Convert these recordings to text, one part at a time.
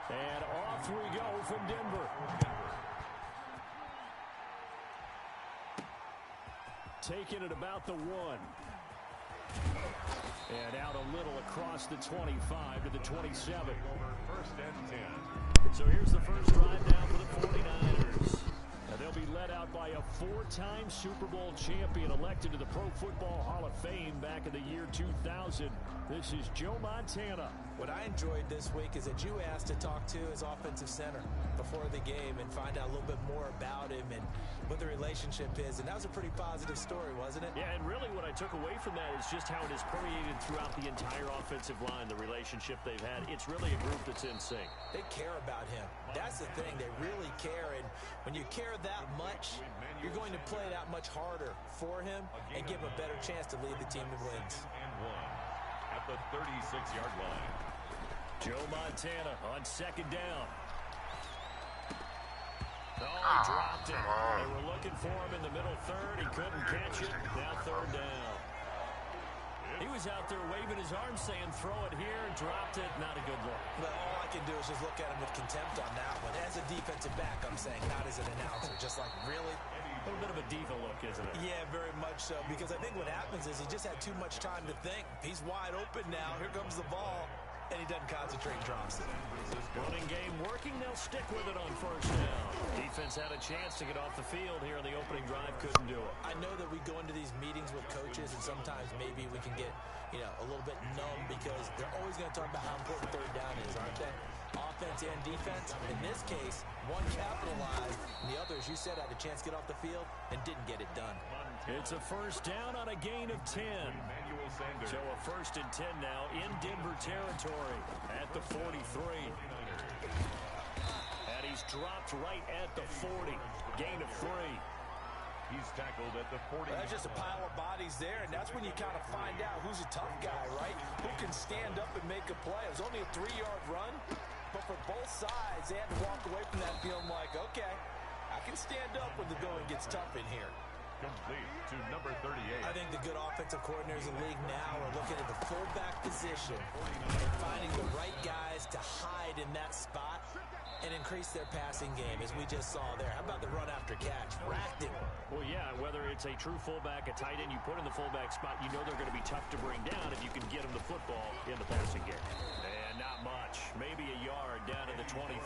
And off we go from Denver. Taking it about the 1. And out a little across the 25 to the 27. First and 10. So here's the first drive down for the 49ers. And they'll be led out by a 4-time Super Bowl champion elected to the Pro Football Hall of Fame back in the year 2000. This is Joe Montana. What I enjoyed this week is that you asked to talk to his offensive center before the game and find out a little bit more about him and what the relationship is. And that was a pretty positive story, wasn't it? Yeah, and really what I took away from that is just how it has permeated throughout the entire offensive line, the relationship they've had. It's really a group that's in sync. They care about him. That's the thing. They really care. And when you care that much, you're going to play that much harder for him and give him a better chance to lead the team to wins. And 1 at the 36-yard line. Joe Montana on second down. Oh, he dropped it. They were looking for him in the middle third. He couldn't catch it. Now third down. He was out there waving his arms saying, throw it here, dropped it. Not a good look. But all I can do is just look at him with contempt on that one. As a defensive back, I'm saying, not as an announcer. Just like, really? A little bit of a diva look, isn't it? Yeah, very much so. Because I think what happens is he just had too much time to think. He's wide open now. Here comes the ball. And he doesn't concentrate, drops it. Running game working, they'll stick with it on first down. Defense had a chance to get off the field here in the opening drive, couldn't do it. I know that we go into these meetings with coaches, and sometimes maybe we can get, a little bit numb because they're always going to talk about how important third down is, aren't they? Offense and defense. In this case, one capitalized, and the others, you said, had a chance to get off the field and didn't get it done. It's a first down on a gain of 10. So a first and 10 now in Denver territory at the 43. And he's dropped right at the 40. Gain of 3. He's tackled at the 40. Well, that's just a pile of bodies there, and that's when you kind of find out who's a tough guy, right? Who can stand up and make a play. It was only a 3-yard run, but for both sides, they had to walk away from that feeling like, okay, I can stand up when the going gets tough in here. Complete to number 38. I think the good offensive coordinators in the league now are looking at the fullback position and finding the right guys to hide in that spot and increase their passing game, as we just saw there. How about the run after catch? Racked him. Well, yeah, whether it's a true fullback, a tight end you put in the fullback spot, you know they're going to be tough to bring down if you can get them the football in the passing game. And not much. Maybe a yard down to the 23.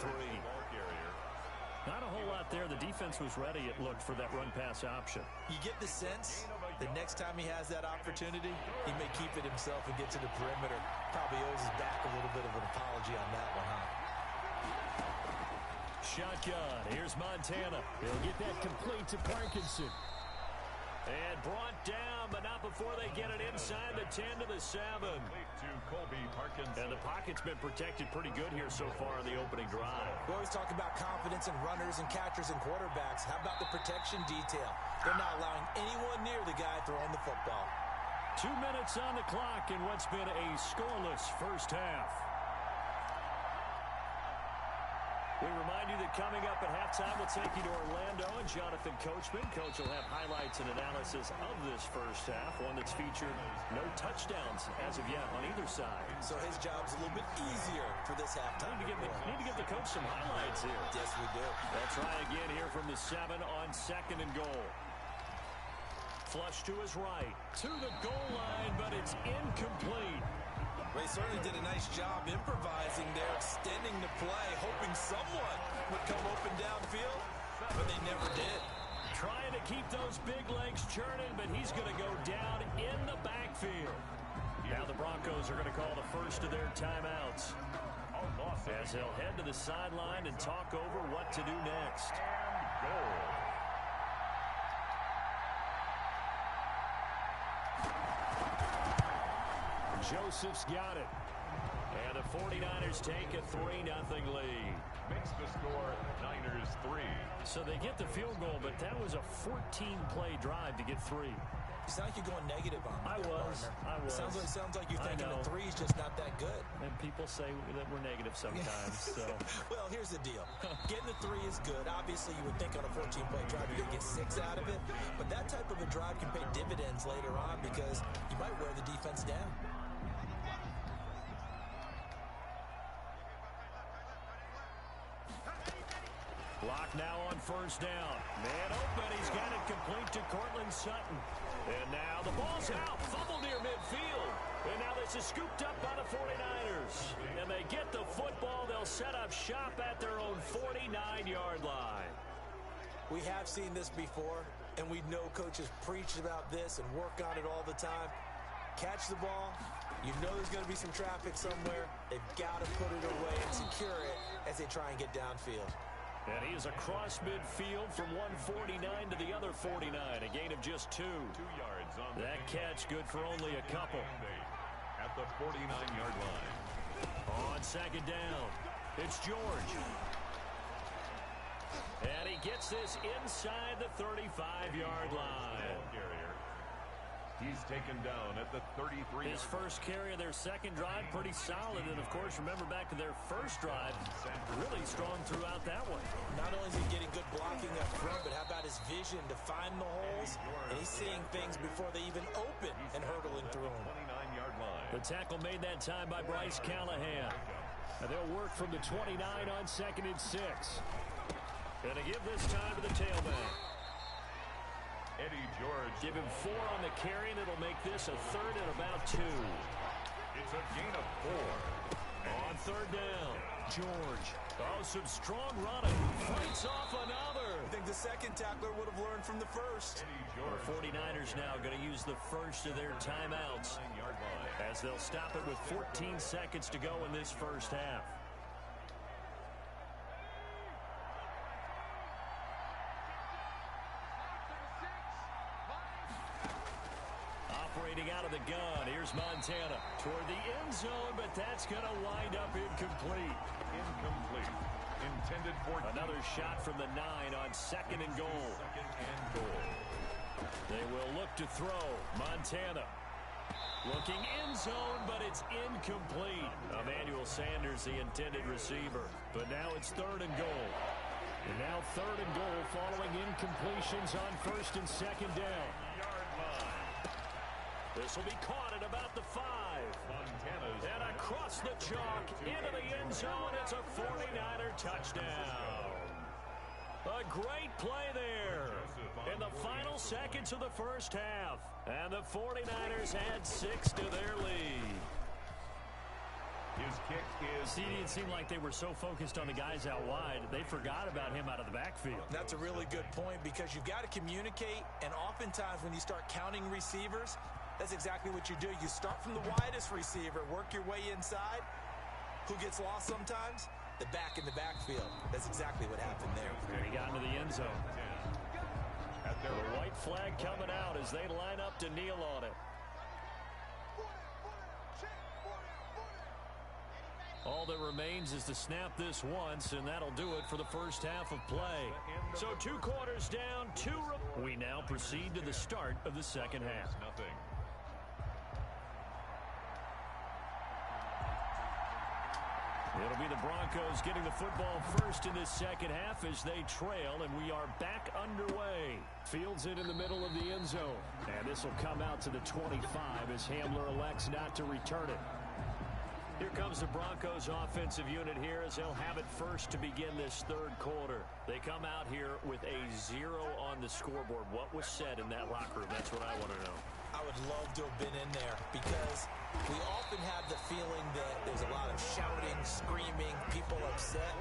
Not a whole lot there. The defense was ready, it looked, for that run-pass option. You get the sense that next time he has that opportunity, he may keep it himself and get to the perimeter. Probably owes his back a little bit of an apology on that one, huh? Shotgun. Here's Montana. They'll get that complete to Parkinson. And brought down, but not before they get it inside the 10 to the 7. And the pocket's been protected pretty good here so far in the opening drive. We always talk about confidence in runners and catchers and quarterbacks. How about the protection detail? They're not allowing anyone near the guy throwing the football. 2 minutes on the clock in what's been a scoreless first half. We remind you that coming up at halftime, we'll take you to Orlando and Jonathan Coachman. Coach will have highlights and analysis of this first half, one that's featured no touchdowns as of yet on either side. So his job's a little bit easier for this halftime. Need to give the coach some highlights here. Yes, we do. They'll try again here from the 7 on second and goal. Flush to his right, to the goal line, but it's incomplete. They certainly did a nice job improvising there, extending the play, hoping someone would come open downfield, but they never did. Trying to keep those big legs churning, but he's going to go down in the backfield. Now the Broncos are going to call the first of their timeouts, as they'll head to the sideline and talk over what to do next. And goal. Joseph's got it. And the 49ers take a 3-0 lead. Makes the score Niners 3. So they get the field goal, but that was a 14-play drive to get 3. You sound like you're going negative on me. I was. Sounds like you're thinking the 3's just not that good. And people say that we're negative sometimes. So. Well, here's the deal. Getting the 3 is good. Obviously, you would think on a 14-play drive you're going to get 6 out of it. But that type of a drive can pay dividends later on because you might wear the defense down. Block now on first down. Man open. He's got it complete to Cortland Sutton. And now the ball's out. Fumble near midfield. And now this is scooped up by the 49ers. And they get the football. They'll set up shop at their own 49-yard line. We have seen this before, and we know coaches preach about this and work on it all the time. Catch the ball. You know there's going to be some traffic somewhere. They've got to put it away and secure it as they try and get downfield. And he is across midfield from 149 to the other 49. A gain of just 2. 2 yards on that catch, good for only a couple. At the 49-yard line. On second down, it's George. And he gets this inside the 35-yard line. He's taken down at the 33. His first carry of their second drive, pretty solid. And, of course, remember back to their first drive, really strong throughout that one. Not only is he getting good blocking up front, but how about his vision to find the holes? And he's seeing things before they even open and hurtling through them. 29-yard line. The tackle made that time by Bryce Callahan. And they'll work from the 29 on 2nd and 6. Gonna give this time to the tailback. Eddie George. Give him 4 on the carry, and it'll make this a 3rd and about 2. It's a gain of 4. On 3rd down, George. Oh, some strong running. Fights off another. I think the second tackler would have learned from the first. The 49ers now going to use the first of their timeouts as they'll stop it with 14 seconds to go in this first half. Operating out of the gun, here's Montana toward the end zone, but that's going to wind up incomplete. Incomplete. Intended for another shot from the 9 on 2nd and goal. They will look to throw. Montana looking end zone, but it's incomplete. Emmanuel Sanders, the intended receiver. But now it's 3rd and goal. And now 3rd and goal following incompletions on 1st and 2nd down. This will be caught at about the 5. And across the chalk into the end zone. It's a 49er touchdown. A great play there in the final seconds of the first half. And the 49ers add 6 to their lead. His kick is... See, it seemed like they were so focused on the guys out wide, they forgot about him out of the backfield. That's a really good point because you've got to communicate, and oftentimes when you start counting receivers, that's exactly what you do. You start from the widest receiver, work your way inside. Who gets lost sometimes? The back in the backfield. That's exactly what happened there. And he got into the end zone. The white flag coming out as they line up to kneel on it. All that remains is to snap this once, and that'll do it for the first half of play. So 2 quarters down, 2. We now proceed to the start of the second half. Nothing. It'll be the Broncos getting the football first in this second half as they trail, and we are back underway. Fields it in the middle of the end zone. And this will come out to the 25 as Hamler elects not to return it. Here comes the Broncos offensive unit here as they'll have it first to begin this 3rd quarter. They come out here with a 0 on the scoreboard. What was said in that locker room? That's what I want to know. I would love to have been in there because we often have the feeling that there's a lot of shouting, screaming, people upset.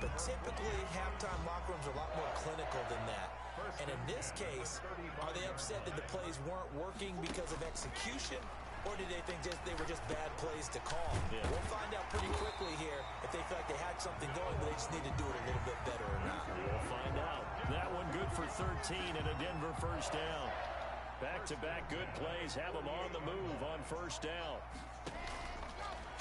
But typically, halftime locker rooms are a lot more clinical than that. And in this case, are they upset that the plays weren't working because of execution? Or did they think they were just bad plays to call? Yeah. We'll find out pretty quickly here if they feel like they had something going, but they just need to do it a little bit better or not. We'll find out. That one good for 13 and a Denver first down. Back-to-back good plays have them on the move on first down.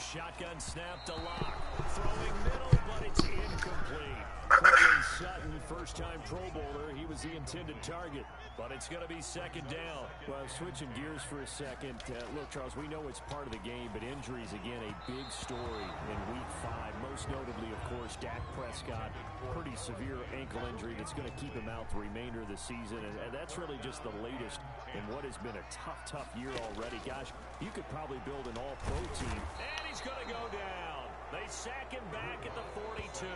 Shotgun snap to Lock. Throwing middle, but it's incomplete. Cortland Sutton, first-time Pro Bowler. He was the intended target, but it's going to be 2nd down. Well, switching gears for a second. Look, Charles, we know it's part of the game, but injuries, again, a big story in Week 5. Most notably, of course, Dak Prescott. Pretty severe ankle injury that's going to keep him out the remainder of the season, and that's really just the latest in what has been a tough year already. Gosh, you could probably build an all-pro team. And he's going to go down. They sack him back at the 42.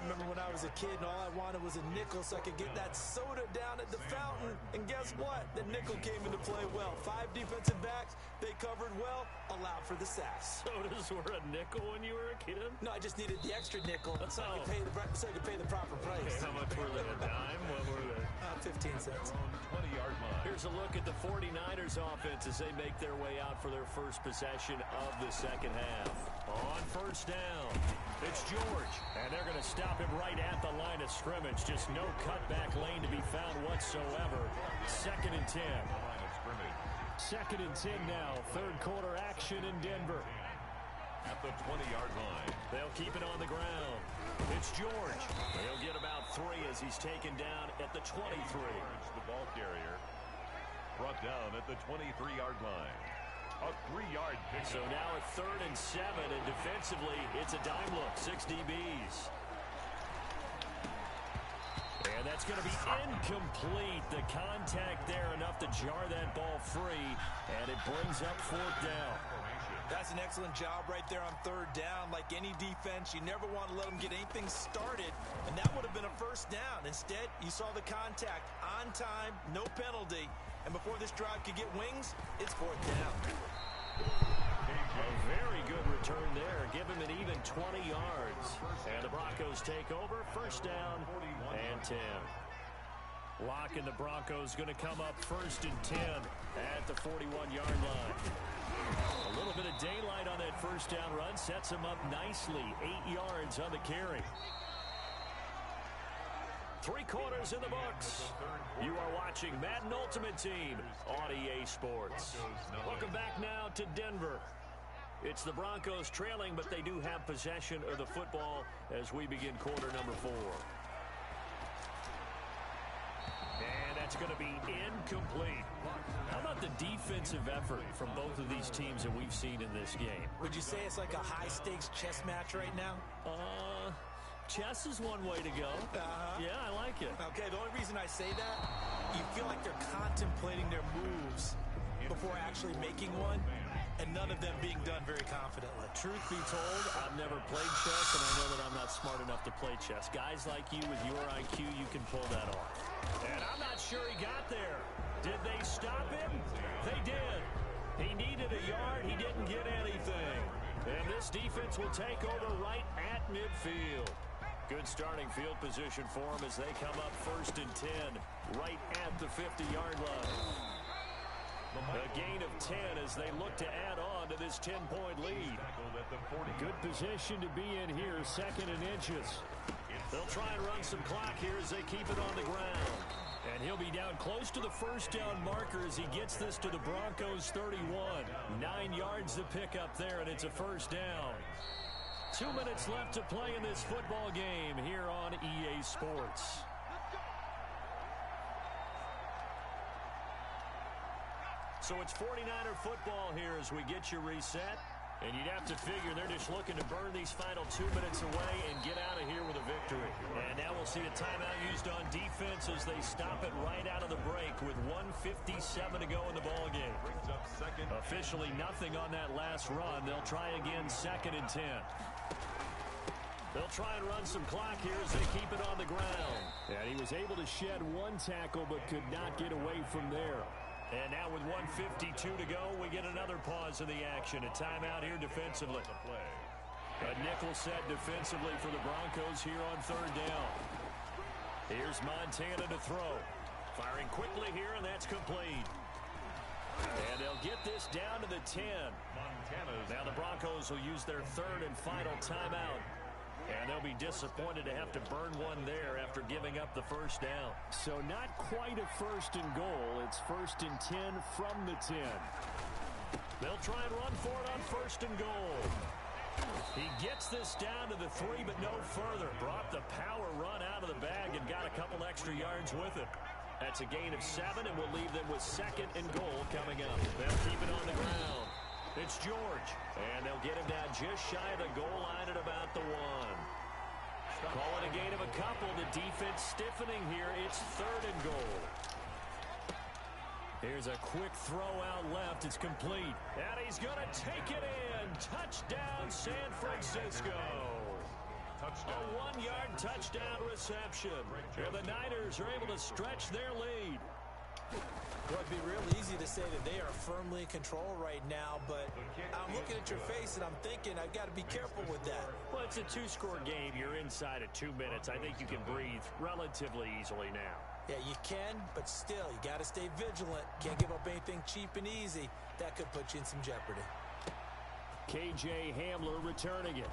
remember when I was a kid and all I wanted was a nickel so I could get that soda down at the fountain. And guess what? The nickel came into play well. 5 defensive backs, they covered well, allowed for the sacks. Sodas were a nickel when you were a kid? No, I just needed the extra nickel so I could pay the proper price. Okay, how much were they? A dime? What were they? 15 cents. 20-yard line. Here's a look at the 49ers offense as they make their way out for their first possession of the second half. On first down, it's George. And they're going to stop him right at the line of scrimmage. Just no cutback lane to be found whatsoever. 2nd and 10. Second and 10 now. Third quarter action in Denver. At the 20-yard line. They'll keep it on the ground. It's George. They'll get about 3 as he's taken down at the 23. The ball carrier brought down at the 23-yard line. A 3-yard pick. So now a 3rd and 7, and defensively, it's a dime look. 6 DBs. And that's going to be incomplete. The contact there enough to jar that ball free, and it brings up 4th down. That's an excellent job right there on 3rd down. Like any defense, you never want to let them get anything started, and that would have been a 1st down. Instead, you saw the contact on time, no penalty, and before this drive could get wings, it's 4th down. A very good return there. Give him an even 20 yards. And the Broncos take over. 1st down and 10. Lock and the Broncos going to come up 1st and 10 at the 41-yard line. A little bit of daylight on that 1st down run sets him up nicely. 8 yards on the carry. 3 quarters in the books. You are watching Madden Ultimate Team on EA Sports. Welcome back now to Denver. It's the Broncos trailing, but they do have possession of the football as we begin quarter number 4. And that's going to be incomplete. How about the defensive effort from both of these teams that we've seen in this game? Would you say it's like a high-stakes chess match right now? Chess is one way to go. Yeah, I like it. Okay, the only reason I say that, you feel like they're contemplating their moves before actually making one, and none of them being done very confidently. Truth be told, I've never played chess, and I know that I'm not smart enough to play chess. Guys like you with your IQ, you can pull that off. And I'm not sure he got there. Did they stop him? They did. He needed a yard. He didn't get anything. And this defense will take over right at midfield. Good starting field position for them as they come up 1st and 10 right at the 50-yard line. A gain of 10 as they look to add on to this 10-point lead. Good position to be in here, 2nd and inches. They'll try and run some clock here as they keep it on the ground. And he'll be down close to the 1st down marker as he gets this to the Broncos 31. 9 yards to pick up there, and it's a 1st down. 2 minutes left to play in this football game here on EA Sports. So it's 49er football here as we get you reset. And you'd have to figure they're just looking to burn these final 2 minutes away and get out of here with a victory. And now we'll see the timeout used on defense as they stop it right out of the break with 1:57 to go in the ballgame. Officially nothing on that last run. They'll try again 2nd and 10. They'll try and run some clock here as they keep it on the ground. And he was able to shed 1 tackle but could not get away from there. And now with 1:52 to go, we get another pause in the action. A timeout here defensively. A nickel set defensively for the Broncos here on 3rd down. Here's Montana to throw. Firing quickly here, and that's complete. And they'll get this down to the 10. Now the Broncos will use their 3rd and final timeout. And they'll be disappointed to have to burn one there after giving up the 1st down. So not quite a 1st and goal. It's 1st and 10 from the 10. They'll try and run for it on 1st and goal. He gets this down to the 3, but no further. Brought the power run out of the bag and got a couple extra yards with it. That's a gain of 7, and we'll leave them with 2nd and goal coming up. They'll keep it on the ground. It's George, and they'll get him down just shy of the goal line at about the 1. Call it a gain of a couple. The defense stiffening here. It's 3rd and goal. Here's a quick throw out left. It's complete. And he's going to take it in. Touchdown, San Francisco. Touchdown. A 1-yard touchdown reception. And the Niners are able to stretch their lead. Well, it'd be real easy to say that they are firmly in control right now, but I'm looking at your face and I'm thinking I've got to be careful with that. Well, it's a 2-score game. You're inside at 2 minutes. I think you can breathe relatively easily now. Yeah, you can, but still, you got to stay vigilant. Can't give up anything cheap and easy. That could put you in some jeopardy. K.J. Hamler returning it.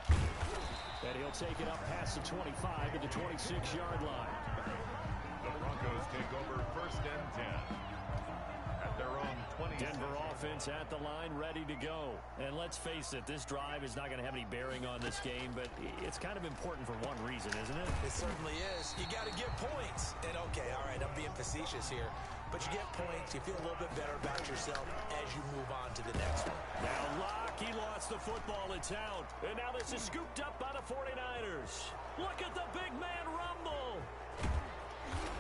And he'll take it up past the 25 to the 26-yard line. The Broncos take over 1st and 10. At their own 20. Denver offense at the line, ready to go. And let's face it, this drive is not going to have any bearing on this game, but it's kind of important for one reason, isn't it? It certainly is. You got to get points. And okay, all right, I'm being facetious here. But you get points, you feel a little bit better about yourself as you move on to the next one. Now Locke, he lost the football, it's out. And now this is scooped up by the 49ers. Look at the big man rumble.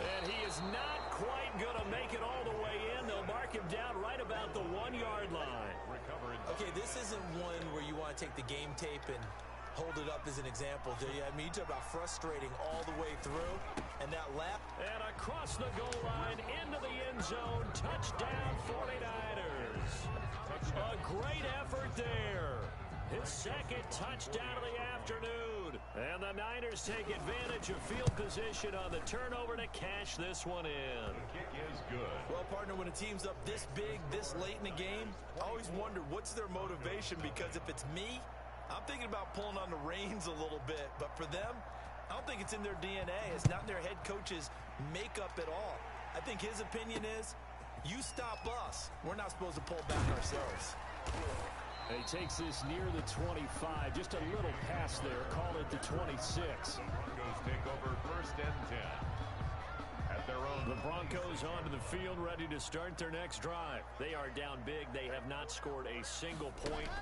And he is not quite going to make it all the way in. They'll mark him down right about the 1-yard line. Okay, this isn't one where you want to take the game tape and hold it up as an example, do you? I mean, you talk about frustrating all the way through. And that lap. And across the goal line, into the end zone. Touchdown, 49ers. A great effort there. His second touchdown of the afternoon. And the Niners take advantage of field position on the turnover to cash this one in. The kick is good. Well, partner, when a team's up this big, this late in the game, I always wonder what's their motivation, because if it's me, I'm thinking about pulling on the reins a little bit. But for them, I don't think it's in their DNA. It's not in their head coach's makeup at all. I think his opinion is, you stop us. We're not supposed to pull back ourselves. He takes this near the 25. Just a little pass there. Call it the 26. Broncos take over 1st and 10. At their own. The Broncos onto the field, ready to start their next drive. They are down big. They have not scored a single point.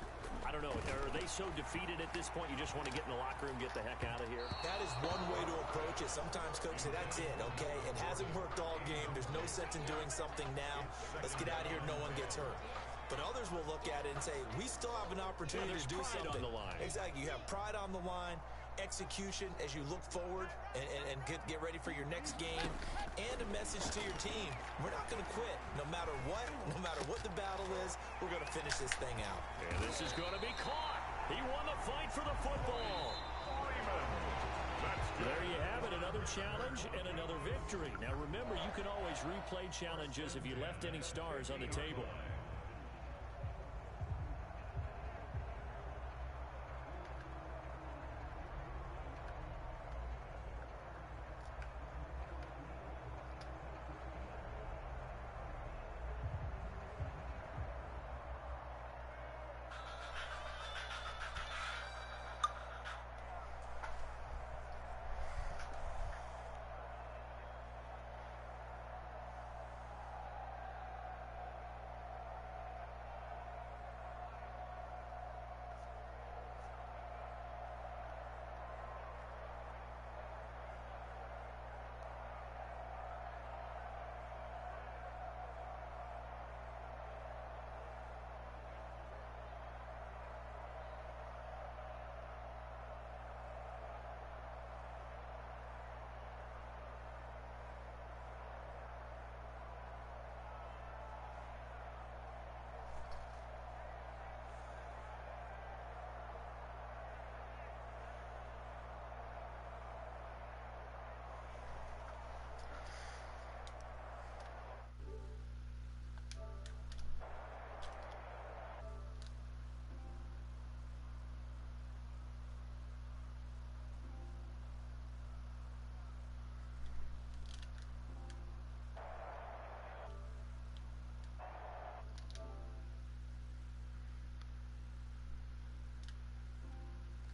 I don't know. Are they so defeated at this point you just want to get in the locker room, get the heck out of here? That is one way to approach it. Sometimes coaches say, that's it, okay? It hasn't worked all game. There's no sense in doing something now. Let's get out of here. No one gets hurt. But others will look at it and say, we still have an opportunity to do something. On the line. Exactly. You have pride on the line, execution as you look forward and get ready for your next game, and a message to your team. We're not going to quit. No matter what the battle is, we're going to finish this thing out. And this is going to be caught. He won the fight for the football. There you have it, another challenge and another victory. Now remember, you can always replay challenges if you left any stars on the table.